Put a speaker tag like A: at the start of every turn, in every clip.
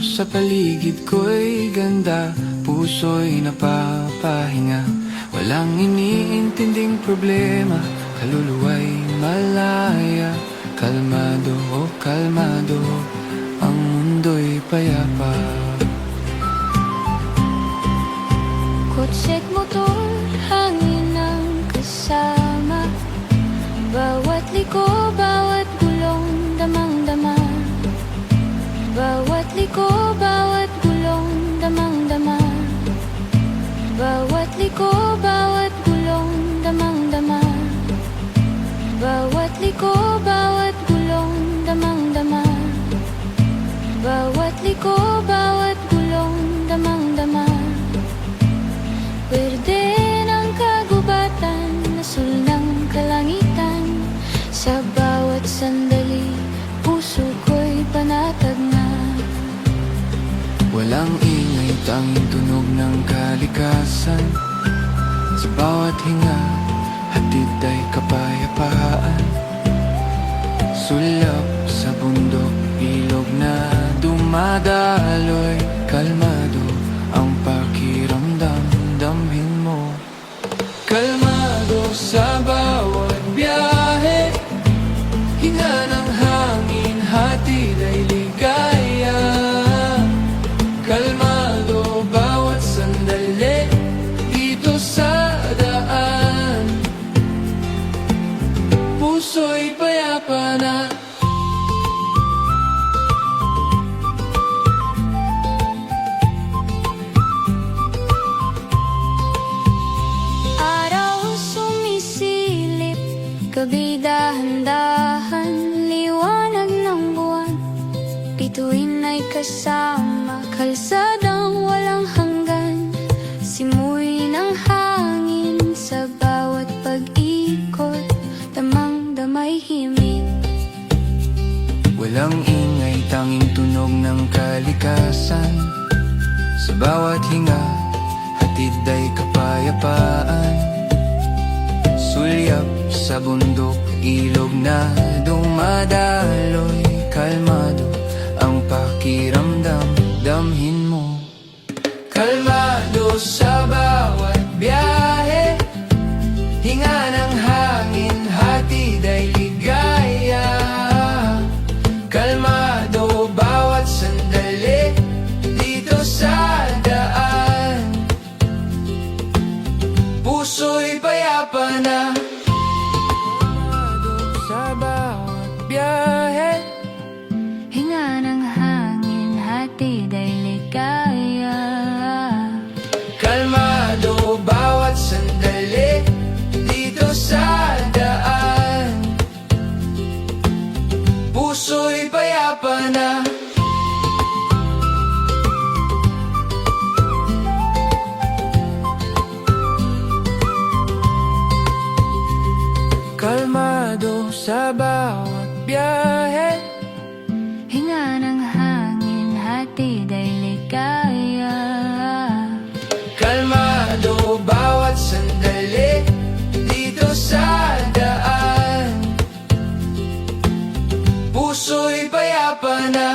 A: sa paligid ko'y ganda, puso'y napapahinga. Walang iniintinding problema, kaluluwa'y malaya. Kalmado, oh kalmado, ang mundo'y payapa.
B: Kotse't motor, hangin ang kasama. Bawat liko, bawat gulong, damang-dama. Bawat liko, bawat gulong, damang-dama. Bawat liko, bawat gulong, damang-dama. Bawat liko, bawat gulong, damang-dama. Bawat liko, bawat gulong, damang-dama. Berde ng kagubatan, asul ng kalangitan. Sa bawat sandali, puso ko'y panatag na.
A: Walang ingay, tanging tunog ng kalikasan. Sa bawat hinga, hatid ay kapayapaan. Sulap sa bundok, ilog na dumadaloy. Kalmado ang pakiramdam, damhin mo. Kalmado sa bawat biyahe, hinga ng hangin, hatid ay ligaya. Kalmado bawat sandali, dito sa daan, puso'y payapa na.
B: Araw sumisilip, gabi dahan-dahan, liwanag ng buwan. Bituin ay kasama, kalsadang walang hanggan. Simoy ng hangin sa bawat pag-ikot, damang-damay himig.
A: Walang ingay, tanging tunog ng kalikasan. Sa bawat hinga, hatid ay kapayapaan. Sulyap sa bundok, ilog na dumadaloy. Kalmado ang pakiramdam, damhin mo. Kalmado sa bawat biyahe, hinga ng hangin, hatid ay ligaya. Kalmado bawat sandali, dito sa daan, puso'y payapa na. Kalmado sa bawat biyahe,
B: Hinga ng hangin, hatid ay ligaya.
A: kalmado bawat sandali, dito sa daan, puso'y payapa na. Kalmado sa bawat biyahe,
B: Hinga ng hangin, hatid ay ligaya.
A: kalmado bawat sandali, dito sa daan, puso'y payapa na.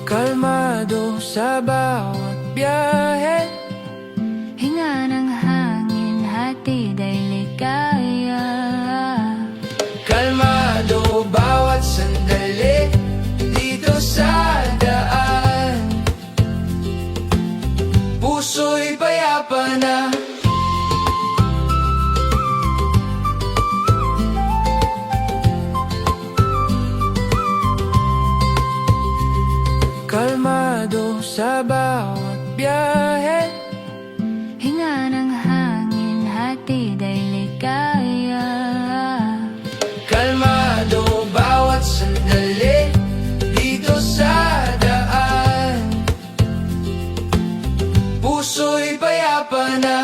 A: Kalmado sa bawat biyahe,
B: Hinga ng hangin, hatid ay ligaya.
A: kalmado bawat sandali, dito sa daan, puso'y payapa na. Kalmado sa bawat biyahe,
B: Hinga ng hangin, hatid ay ligaya.
A: kalmado bawat sandali, dito sa daan, puso'y payapa na.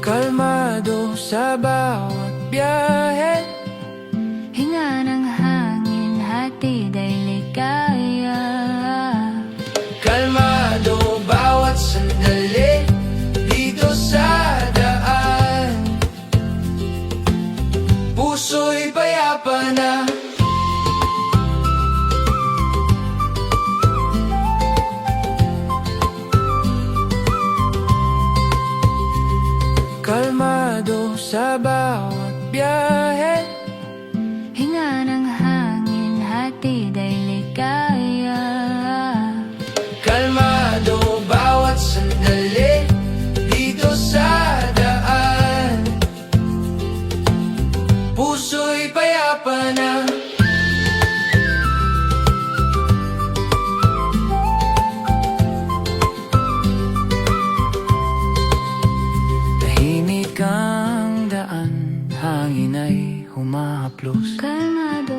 A: Kalmado sa bawat biyahe,
B: ligaya.
A: Kalmado bawat sandali dito sa daan. Puso'y payapa na. Kalmado sa bawat biyahe.
B: Hinga ng hangin, hatid ay ligaya.
A: Kalmado bawat sandali dito sa daan. Puso'y payapa na. Tahimik ang daan, hangin ay humahaplos.
B: Kalmado